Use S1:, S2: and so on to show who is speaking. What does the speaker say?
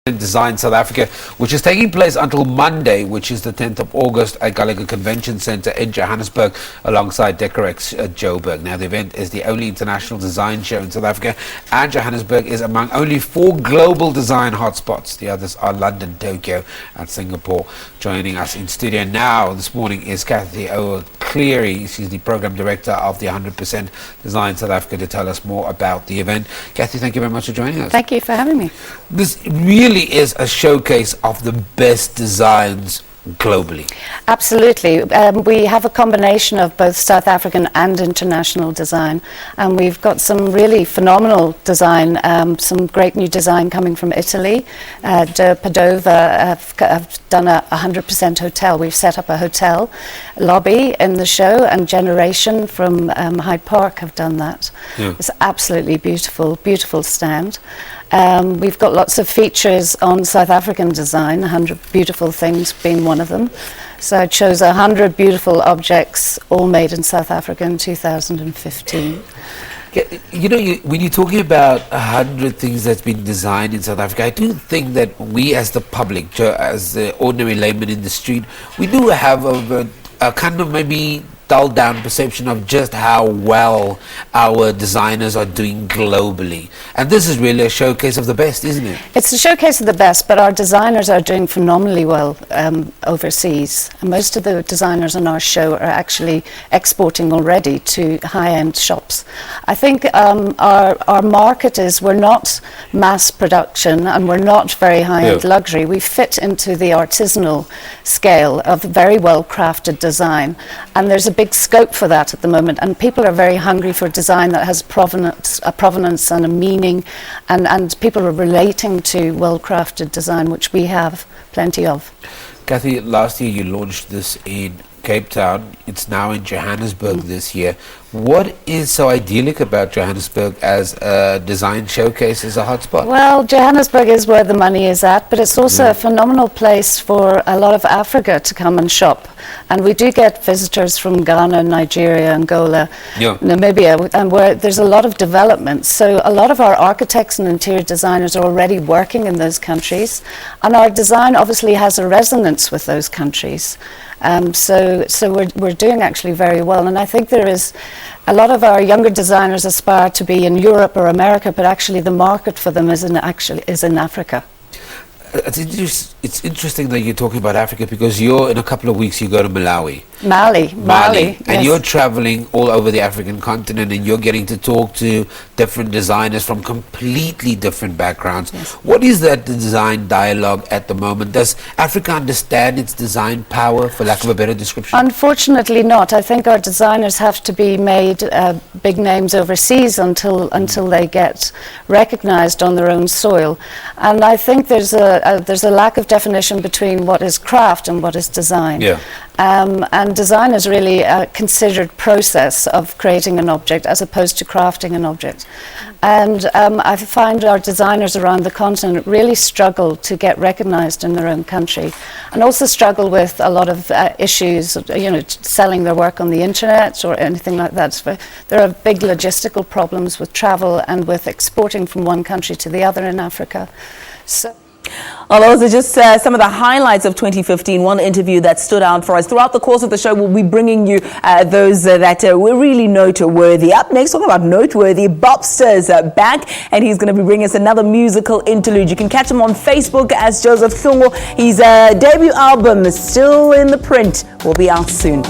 S1: Design South Africa, which is taking place until Monday, which is the 10th of August at Gallagher Convention Centre in Johannesburg alongside Decorex Joburg. Now, the event is the only international design show in South Africa, and Johannesburg is among only 4 global design hotspots. The others are London, Tokyo and Singapore. Joining us in studio now this morning is Cathy O Clery. She's the Program Director of the 100% Design South Africa, to tell us more about the event. Cathy, thank you very much for joining us.
S2: Thank you for having me.
S1: This really is a showcase of the best designs globally.
S2: Absolutely. We have a combination of both South African and international design, and we've got some really phenomenal design, some great new design coming from Italy. Padova have done a 100% hotel. We've set up a hotel lobby in the show, and Generation from Hyde Park have done that. Yeah. It's absolutely beautiful, beautiful stand. We've got lots of features on South African design, 100 beautiful things being one of them. So I chose 100 beautiful objects, all made in South Africa in 2015.
S1: You know, when you're talking about 100 things that's been designed in South Africa, I do think that we as the public, as the ordinary layman in the street, we do have a kind of maybe dulled down perception of just how well our designers are doing globally. And this is really a showcase of the best, isn't it?
S2: It's a showcase of the best, but our designers are doing phenomenally well overseas. And most of the designers on our show are actually exporting already to high-end shops. I think our market is, we're not mass production and we're not very high-end luxury. We fit into the artisanal scale of very well-crafted design. And there's a big scope for that at the moment, and people are very hungry for design that has a provenance and a meaning, and people are relating to well-crafted design, which we have plenty of.
S1: Cathy, last year you launched this in Cape Town. It's now in Johannesburg this year. What is so idyllic about Johannesburg as a design showcase, as a hotspot?
S2: Well, Johannesburg is where the money is at, but it's also a phenomenal place for a lot of Africa to come and shop. And we do get visitors from Ghana, Nigeria, Angola, Namibia, and where there's a lot of development. So a lot of our architects and interior designers are already working in those countries, and our design obviously has a resonance with those countries. So we're doing actually very well, and I think there is a lot of our younger designers aspire to be in Europe or America, but actually the market for them is in Africa.
S1: It's interesting that you're talking about Africa, because in a couple of weeks you go to Mali,
S2: yes.
S1: And you're traveling all over the African continent, and you're getting to talk to different designers from completely different backgrounds. Yes. What is that design dialogue at the moment? Does Africa understand its design power, for lack of a better description?
S2: Unfortunately not. I think our designers have to be made big names overseas until they get recognized on their own soil. And I think there's a lack of definition between what is craft and what is design. Yeah. And design is really a considered process of creating an object as opposed to crafting an object. And I find our designers around the continent really struggle to get recognized in their own country, and also struggle with a lot of issues, selling their work on the internet or anything like that. So there are big logistical problems with travel and with exporting from one country to the other in Africa.
S3: Well, those are just some of the highlights of 2015. One interview that stood out for us. Throughout the course of the show, we'll be bringing you those that were really noteworthy. Up next, talking about noteworthy, Bobster's back, and he's going to be bringing us another musical interlude. You can catch him on Facebook as Joseph Hlungu. His debut album is still in the print. Will be out soon.